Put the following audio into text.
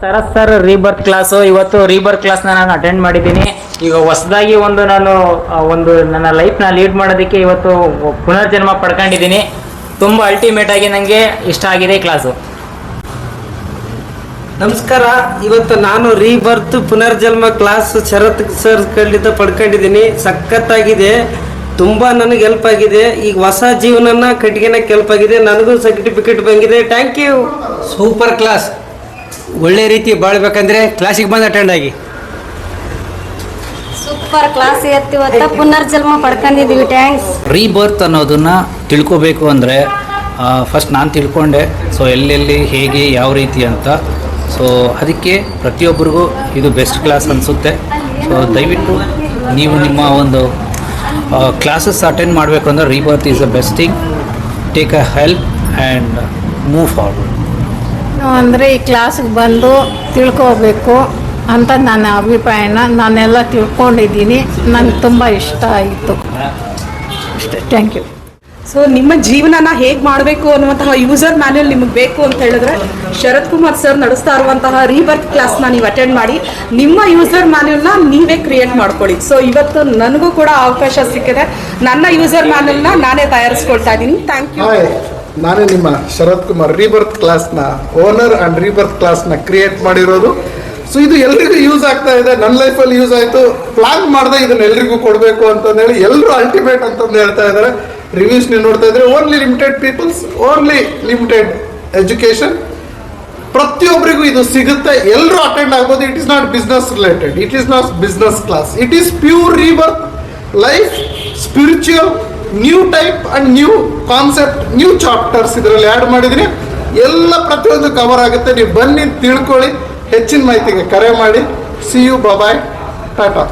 ನಮಸ್ಕಾರ sir, rebirth class. ಇವತ್ತು rebirth ಕ್ಲಾಸ್ನ ನಾನು ಅಟೆಂಡ್ ಮಾಡಿದ್ದೀನಿ. ಈಗ ಹೊಸದಾಗಿ ನನ್ನ ಲೈಫ್ನ ಲೀಡ್ ಮಾಡೋದಕ್ಕೆ ಇವತ್ತು ಪುನರ್ಜನ್ಮ ಪಡ್ಕೊಂಡಿದ್ದೀನಿ. ತುಂಬ ಅಲ್ಟಿಮೇಟ್ ಆಗಿ ನನಗೆ ಇಷ್ಟ ಆಗಿದೆ ಈ ಕ್ಲಾಸು. ನಮಸ್ಕಾರ. ಇವತ್ತು ನಾನು ರೀಬರ್ತ್ ಪುನರ್ಜನ್ಮ ಕ್ಲಾಸ್ ಶರತ್ ಸರ್ ಕಲ್ಲಿಂದ ಪಡ್ಕೊಂಡಿದ್ದೀನಿ. ಸಖತ್ತಾಗಿದೆ, ತುಂಬ ನನಗೆ ಹೆಲ್ಪ್ ಆಗಿದೆ. ಈಗ ಹೊಸ ಜೀವನನ ಕಟ್ಟಿಗೆನಕ್ಕೆ ಹೆಲ್ಪ್ ಆಗಿದೆ. ನನಗೂ ಸರ್ಟಿಫಿಕೇಟ್ ಬಂದಿದೆ. Thank you. Super class. ಒಳ್ಳೆ ರೀತಿ ಬಾಳ್ಬೇಕಂದ್ರೆ ಕ್ಲಾಸಿಗೆ ಬಂದು ಅಟೆಂಡ್ ಆಗಿ. ಸೂಪರ್ ಕ್ಲಾಸ್ ಇವತ್ತು ಪುನರ್ಜನ್ಮ ಪಡ್ಕೊಂಡಿದ್ದೀವಿ. ಥ್ಯಾಂಕ್ಸ್. ರೀಬರ್ತ್ ಅನ್ನೋದನ್ನ ತಿಳ್ಕೋಬೇಕು ಅಂದರೆ ಫಸ್ಟ್ ನಾನು ತಿಳ್ಕೊಂಡೆ. ಸೊ ಎಲ್ಲೆಲ್ಲಿ ಹೇಗೆ ಯಾವ ರೀತಿ ಅಂತ. ಸೊ ಅದಕ್ಕೆ ಪ್ರತಿಯೊಬ್ಬರಿಗೂ ಇದು ಬೆಸ್ಟ್ ಕ್ಲಾಸ್ ಅನಿಸುತ್ತೆ. ಸೊ ದಯವಿಟ್ಟು ನೀವು ನಿಮ್ಮ ಒಂದು ಕ್ಲಾಸಸ್ ಅಟೆಂಡ್ ಮಾಡಬೇಕು ಅಂದರೆ rebirth is the best thing. Take a help and move forward. ಅಂದರೆ ಈ ಕ್ಲಾಸಿಗೆ ಬಂದು ತಿಳ್ಕೋಬೇಕು ಅಂತ ನನ್ನ ಅಭಿಪ್ರಾಯನ ನಾನೆಲ್ಲ ತಿಳ್ಕೊಂಡಿದ್ದೀನಿ. ನನಗೆ ತುಂಬ ಇಷ್ಟ ಆಯಿತು ಅಷ್ಟೇ. Thank you. ಸೊ ನಿಮ್ಮ ಜೀವನನ ಹೇಗೆ ಮಾಡಬೇಕು ಅನ್ನುವಂತಹ ಯೂಸರ್ ಮ್ಯಾನ್ಯಲ್ ನಿಮಗೆ ಬೇಕು ಅಂತ ಹೇಳಿದ್ರೆ ಶರತ್ ಕುಮಾರ್ ಸರ್ ನಡೆಸ್ತಾ ಇರುವಂತಹ ರೀಬರ್ತ್ ಕ್ಲಾಸ್ನ ನೀವು ಅಟೆಂಡ್ ಮಾಡಿ ನಿಮ್ಮ ಯೂಸರ್ ಮ್ಯಾನ್ಯಲ್ನ ನೀವೇ ಕ್ರಿಯೇಟ್ ಮಾಡ್ಕೊಳ್ಳಿ. ಸೊ ಇವತ್ತು ನನಗೂ ಕೂಡ ಅವಕಾಶ ಸಿಕ್ಕಿದೆ. ನನ್ನ ಯೂಸರ್ ಮ್ಯಾನ್ಯಲ್ನ ನಾನೇ ತಯಾರಿಸ್ಕೊಳ್ತಾ ಇದ್ದೀನಿ. Thank you. ನಾನೇ ನಿಮ್ಮ ಶರತ್ ಕುಮಾರ್ ರೀಬರ್ತ್ ಕ್ಲಾಸ್ನ ಓನರ್ ಆ್ಯಂಡ್ ರೀಬರ್ತ್ ಕ್ಲಾಸ್ನ ಕ್ರಿಯೇಟ್ ಮಾಡಿರೋದು. ಸೊ ಇದು ಎಲ್ರಿಗೂ ಯೂಸ್ ಆಗ್ತಾ ಇದೆ. ನನ್ನ ಲೈಫಲ್ಲಿ ಯೂಸ್ ಆಯಿತು. ಪ್ಲಾನ್ ಮಾಡಿದೆ ಇದನ್ನ ಎಲ್ರಿಗೂ ಕೊಡಬೇಕು ಅಂತಂದೇಳಿ ಎಲ್ಲರೂ ಅಲ್ಟಿಮೇಟ್ ಅಂತಂದು ಹೇಳ್ತಾ ಇದ್ದಾರೆ. ರಿವ್ಯೂಸ್ ನೀವು ನೋಡ್ತಾ ಇದ್ರೆ only limited peoples, only limited education. ಪ್ರತಿಯೊಬ್ಬರಿಗೂ ಇದು ಸಿಗುತ್ತೆ. ಎಲ್ಲರೂ ಅಟೆಂಡ್ ಆಗ್ಬೋದು. It is not business related, it is not business class. It is pure rebirth life, spiritual, new type and new concept, new chapters ಇದರಲ್ಲಿ add ಮಾಡಿದ್ದೀನಿ. ಎಲ್ಲ ಪ್ರತಿಯೊಂದು cover ಆಗುತ್ತೆ. ನೀವು ಬನ್ನಿ, ತಿಳ್ಕೊಳ್ಳಿ. ಹೆಚ್ಚಿನ ಮಾಹಿತಿಗೆ ಕರೆ ಮಾಡಿ. See you, bye, Tata.